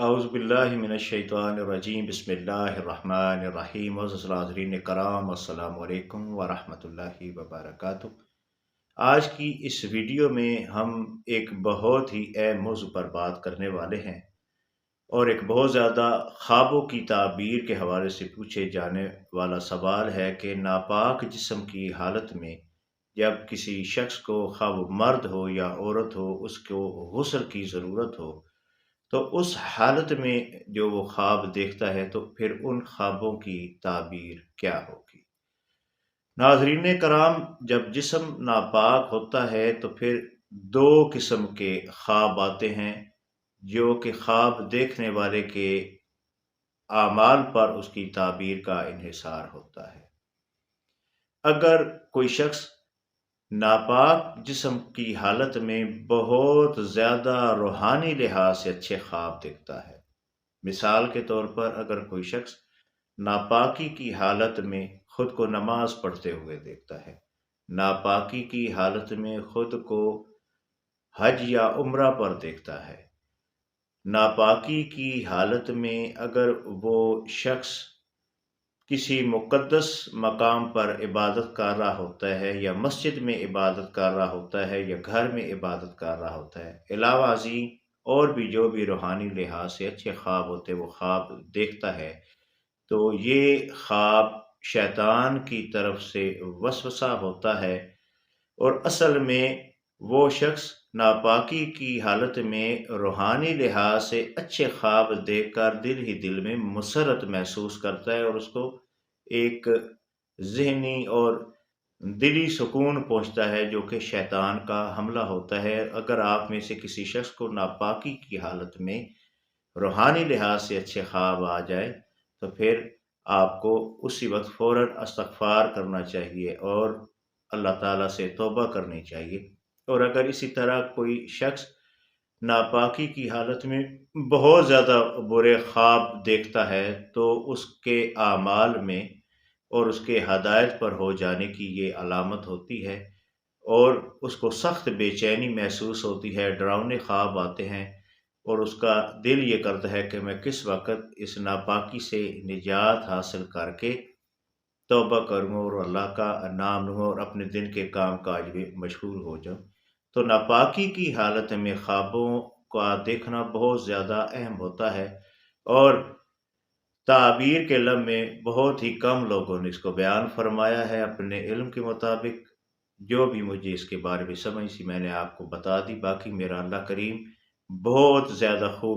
अऊज़ुबिल्लाहिमिनश्शैतानिर्रजीम बिस्मिल्लाहिर्रहमानिर्रहीम। नाज़रीन कराम अस्सलाम वालेकुम वरहमतुल्लाहि वबरकातुहू। आज की इस वीडियो में हम एक बहुत ही अहम मौज़ू पर बात करने वाले हैं और एक बहुत ज़्यादा ख्वाबों की ताबीर के हवाले से पूछे जाने वाला सवाल है कि नापाक जिस्म की हालत में जब किसी शख्स को, खा वो मर्द हो या औरत हो, उसको गुस्ल की ज़रूरत हो तो उस हालत में जो वो ख्वाब देखता है तो फिर उन ख्वाबों की ताबीर क्या होगी। नाज़रीन कराम, जब जिस्म नापाक होता है तो फिर दो किस्म के ख्वाब आते हैं जो कि ख्वाब देखने वाले के आमाल पर उसकी ताबीर का इन्हिसार होता है। अगर कोई शख्स नापाक जिस्म की हालत में बहुत ज़्यादा रूहानी लिहाज से अच्छे ख्वाब देखता है, मिसाल के तौर पर अगर कोई शख्स नापाकी की हालत में खुद को नमाज पढ़ते हुए देखता है, नापाकी की हालत में खुद को हज या उम्रा पर देखता है, नापाकी की हालत में अगर वो शख्स किसी मुक़द्दस मकाम पर इबादत कर रहा होता है या मस्जिद में इबादत कर रहा होता है या घर में इबादत कर रहा होता है, अलावा अज़ीं और भी जो भी रूहानी लिहाज से अच्छे ख्वाब होते हैं वो ख्वाब देखता है, तो ये ख्वाब शैतान की तरफ से वसवसा होता है और असल में वो शख्स नापाकी की हालत में रूहानी लिहाज से अच्छे ख्वाब देखकर दिल ही दिल में मुसरत महसूस करता है और उसको एक ज़हनी और दिली सुकून पहुँचता है जो कि शैतान का हमला होता है। अगर आप में से किसी शख्स को नापाकी की हालत में रूहानी लिहाज से अच्छे ख्वाब आ जाए तो फिर आपको उसी वक्त फ़ौरन इस्तिग़फ़ार करना चाहिए और अल्लाह ताला से तौबा करनी चाहिए। और अगर इसी तरह कोई शख्स नापाकी की हालत में बहुत ज़्यादा बुरे ख्वाब देखता है तो उसके आमाल में और उसके हदायत पर हो जाने की ये अलामत होती है और उसको सख्त बेचैनी महसूस होती है, डरावने ख्वाब आते हैं और उसका दिल ये करता है कि मैं किस वक़्त इस नापाकी से निजात हासिल करके तौबा करूँ और अल्लाह का नाम लूँ और अपने दिन के काम-काज में मशगूल हो जाऊँ। तो नापाकी की हालत में ख्वाबों का देखना बहुत ज़्यादा अहम होता है और ताबीर के इल्म में बहुत ही कम लोगों ने इसको बयान फरमाया है अपने इल्म के मुताबिक। जो भी मुझे इसके बारे में समझ थी मैंने आपको बता दी, बाकी मेरा अल्लाह करीम बहुत ज़्यादा खूब